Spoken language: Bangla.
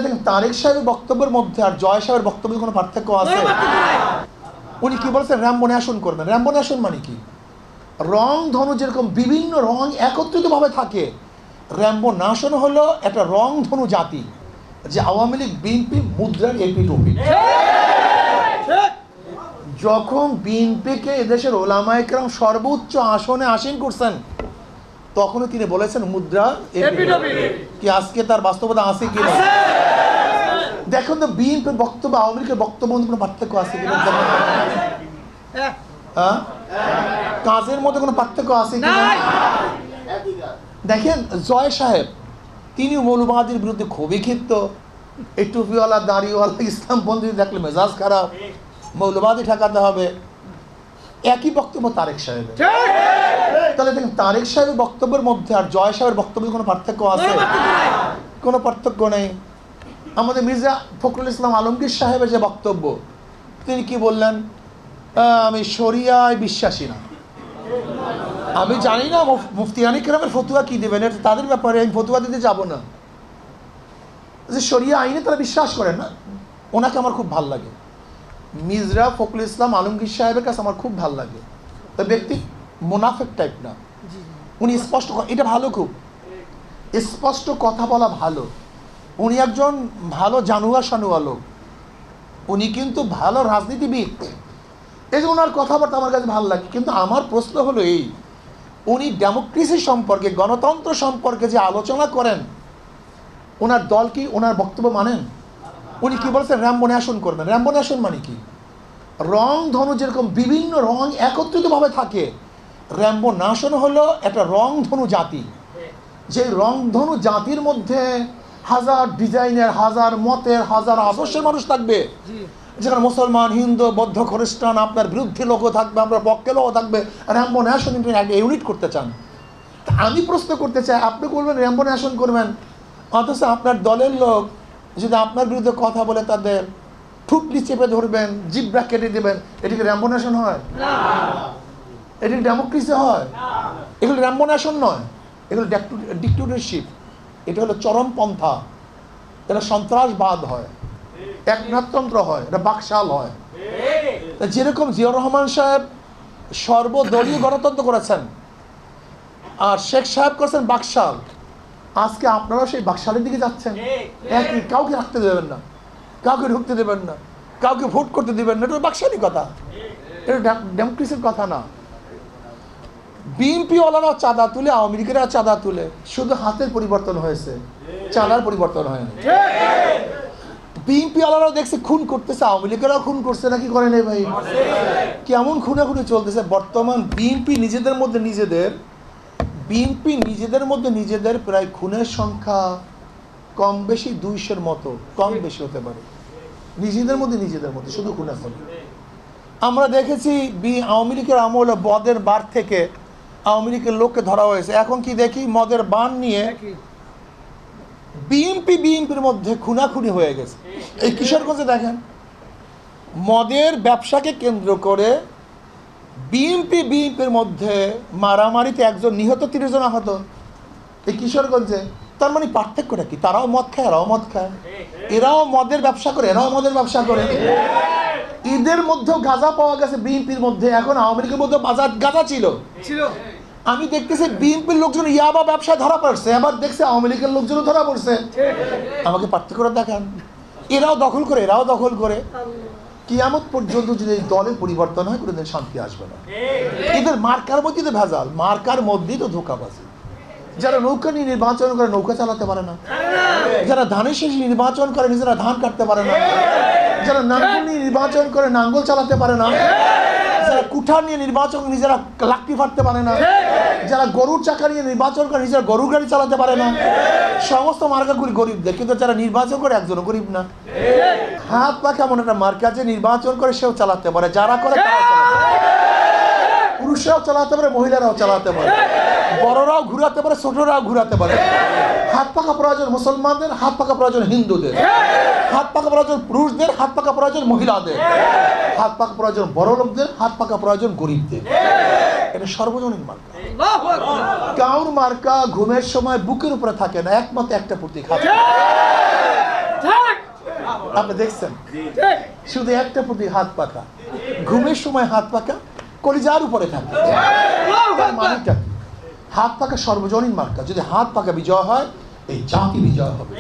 দেখেন তারেক সাহেবের বক্তব্যের মধ্যে আর জয় সাহেবের বক্তব্যের কোনো পার্থক্য আছে? উনি কি বলছেন? র্যাম্বো ন্যাশন করবেন। র্যাম্বো ন্যাশন মানে কি? রং ধনু যেরকম বিভিন্ন রং একত্রিতভাবে থাকে, র্যাম্বো ন্যাশন হলো একটা রং ধনু জাতি, যে আওয়ামী লীগ বিএনপি মুদ্রার এপিটোপি। যখন বিএনপিকে এদেশের ওলামায়ে কেরাম সর্বোচ্চ আসনে আসীন করছেন, তখনও তিনি বলেছেন মুদ্রা এপিটোপি। কি আজকে তার বাস্তবতা আছে কি না? দেখুন তো বিএনপির বক্তব্য আওয়ামী লীগের বক্তব্য কোনো পার্থক্য আছে কিনা? হ্যাঁ, কাজের মধ্যে কোনো পার্থক্য আছে কিনা? দেখেন জয় সাহেব তিনি মৌলবাদীর বিরুদ্ধে খুবই ক্ষিপ্ত। এই টুপিওয়ালা দাড়িওয়ালা ইসলামপন্থী দেখলে মেজাজ খারাপ, মৌলবাদী ঠেকাতে হবে। একই বক্তব্য তারেক সাহেবের। তাহলে দেখেন তারেক সাহেবের বক্তব্যের মধ্যে আর জয় সাহেবের বক্তব্যের কোনো পার্থক্য আছে? কোনো পার্থক্য নেই। আমাদের মির্জা ফখরুল ইসলাম আলমগীর সাহেবের যে বক্তব্য, তিনি কি বললেন? আমি শরিয়ায় বিশ্বাসী না। আমি জানি না মুফতিয়ানি কেরামের ফতুয়া কি দেবেন, এটা তাদের ব্যাপারে, আমি ফতুয়া দিতে যাব না। যে শরিয়া আইনে তারা বিশ্বাস করেন না, ওনাকে আমার খুব ভাল লাগে। মির্জা ফখরুল ইসলাম আলমগীর সাহেবের কাছে আমার খুব ভাল লাগে। তো ব্যক্তি মুনাফেক টাইপ না, উনি স্পষ্ট, এটা ভালো, খুব স্পষ্ট কথা বলা ভালো। উনি একজন ভালো জানুয়া সানুয়া লোক, উনি কিন্তু ভালো রাজনীতিবিদ, এই যে ওনার কথাবার্তা আমার কাছে ভালো লাগে। কিন্তু আমার প্রশ্ন হলো এই, উনি ডেমোক্রেসি সম্পর্কে, গণতন্ত্র সম্পর্কে যে আলোচনা করেন, ওনার দল কি ওনার বক্তব্য মানেন? উনি কি বলছেন? র্যাম্বো ন্যাশন করবেন। র্যাম্বো ন্যাশন মানে কি? রং ধনু যেরকম বিভিন্ন রং একত্রিতভাবে থাকে, র্যাম্বো ন্যাশন হলো একটা রং ধনু জাতি, যে রং ধনু জাতির মধ্যে হাজার ডিজাইনের, হাজার মতের, হাজার আদর্শের মানুষ থাকবে। যেখানে মুসলমান, হিন্দু, বৌদ্ধ, খ্রিস্টান, আপনার বিরুদ্ধে লোকও থাকবে, আপনার পক্ষে লোকও থাকবে। র্যাম্বো ন্যাশন একটা ইউনিট করতে চান। আমি প্রশ্ন করতে চাই, আপনি করবেন র্যাম্বো ন্যাশন করবেন, অথচ আপনার দলের লোক যদি আপনার বিরুদ্ধে কথা বলে তাদের ঠুকলি চেপে ধরবেন, জিব্রা কেটে দেবেন, এটা কি র্যাম্বো ন্যাশন হয়? এটি ডেমোক্রেসি হয়? এগুলো র্যাম্বো ন্যাশন নয়, এগুলো ডিক্টেটরশিপ। এটা হলো চরমপন্থা, এটা সন্ত্রাসবাদ হয়, একনাথতন্ত্র হয়, এটা বাকশাল হয়। যেরকম জিয়াউর রহমান সাহেব সর্বদলীয় গণতন্ত্র করেছেন, আর শেখ সাহেব করেছেন বাকশাল, আজকে আপনারাও সেই বাকশালের দিকে যাচ্ছেন। একই, কাউকে রাখতে দেবেন না, কাউকে ঢুকতে দেবেন না, কাউকে ভোট করতে দেবেন না, এটা বাকশালি কথা, এটা ডেমোক্রেসির কথা না। বিএনপি ওয়ালারাও চাঁদা তুলে, আওয়ামী লীগেরা চাঁদা তুলে, শুধু হাতের পরিবর্তন হয়েছে, চাঁদার পরিবর্তন হয়নি। বিএনপি ওয়ালারাও দেখছে খুন করতেছে, আওয়ামী লীগেরাও খুন করছে, নাকি করে নেই ভাই? কেমন খুনাখুনি চলতেছে বর্তমান। বিএনপি নিজেদের মধ্যে নিজেদের প্রায় খুনের সংখ্যা কম বেশি 200-র মতো, কম বেশি হতে পারে। নিজেদের মধ্যে শুধু খুনাখুনি। আমরা দেখেছি আওয়ামী লীগের আমলে মদের বার থেকে আওয়ামী লীগের লোককে ধরা হয়েছে। এখন কি দেখি মদের বান নিয়ে বিএনপির মধ্যে খুনাখুনি হয়ে গেছে। এই কিশোরগঞ্জে দেখেন, মদের ব্যবসাকে কেন্দ্র করে বিএনপির মধ্যে মারামারিতে একজন নিহত, 30 জন আহত এই কিশোরগঞ্জে। তার মানে পার্থক্যটা কি? তারাও মদ খায়, এরাও মদ খায়, এরাও মদের ব্যবসা করে, এরাও মদের ব্যবসা করে। ঈদের মধ্যেও গাঁজা পাওয়া গেছে বিএনপির মধ্যে, এখন আওয়ামী লীগের মধ্যে গাঁজা ছিল। আমি দেখতেছি বিএনপির লোকজন ইয়াবা ব্যবসায় ধরা পড়ছে, আবার দেখছে আওয়ামী লীগের লোকজনও ধরা পড়ছে। আমাকে পার্থক্যটা দেখান। এরাও দখল করে, এরাও দখল করে। কিয়ামত পর্যন্ত যদি এই দলের পরিবর্তন হয়, কোনোদিন শান্তি আসবে না। এদের মার্কার মধ্যেই তো ভেজাল, মার্কার মধ্যেই তো ধোঁকাবাজি। যারা নৌকা নিয়ে নির্বাচন করে নৌকা চালাতে পারে না, যারা ধানের শেষে নির্বাচন করে নিজেরা ধান কাটতে পারে না, যারা নাঙ্গল নিয়ে নির্বাচন করে নাঙ্গল চালাতে পারে না, যারা কুঠার নিয়ে নির্বাচন নিজেরা লাকড়ি ফাটতে পারে না, যারা গরুর চাকা নিয়ে নির্বাচন করে নিজেরা গরুর গাড়ি চালাতে পারে না, সমস্ত মার্কাগুলি গরিবদের। কিন্তু যারা নির্বাচন করে একজনও গরিব না। হাত পা কেমন একটা মার্কা, যে নির্বাচন করে সেও চালাতে পারে, যারা করে তারাও চালাতে পারে, পুরুষরাও চালাতে পারে, মহিলারাও চালাতে পারে, বড়রাও ঘুরাতে পারে, ছোটরাও ঘুরাতে পারে। হাত পাকা প্রয়োজন মুসলমানদের, হাত পাকা প্রয়োজন হিন্দুদের, হাত পাকা প্রয়োজন পুরুষদের, হাত পাকা প্রয়োজন মহিলাদের, হাত পাকা প্রয়োজন বড় লোকদের, হাত পাকা প্রয়োজন গরিবদের। এটা সর্বজনীন মার্কা। কাউর মার্কা ঘুমের সময় বুকের উপরে থাকে না, একমাত্র একটা প্রতীক, হাত। আপনি দেখছেন শুধু একটা প্রতি হাত পাকা, ঘুমের সময় হাত পাকা, কলিজার উপরে থাকে। তার মানেটা কি? হাত পাকা সর্বজনীন মার্কা। যদি হাত পাকা বিজয় হয়, এই জাতি বিজয় হবে।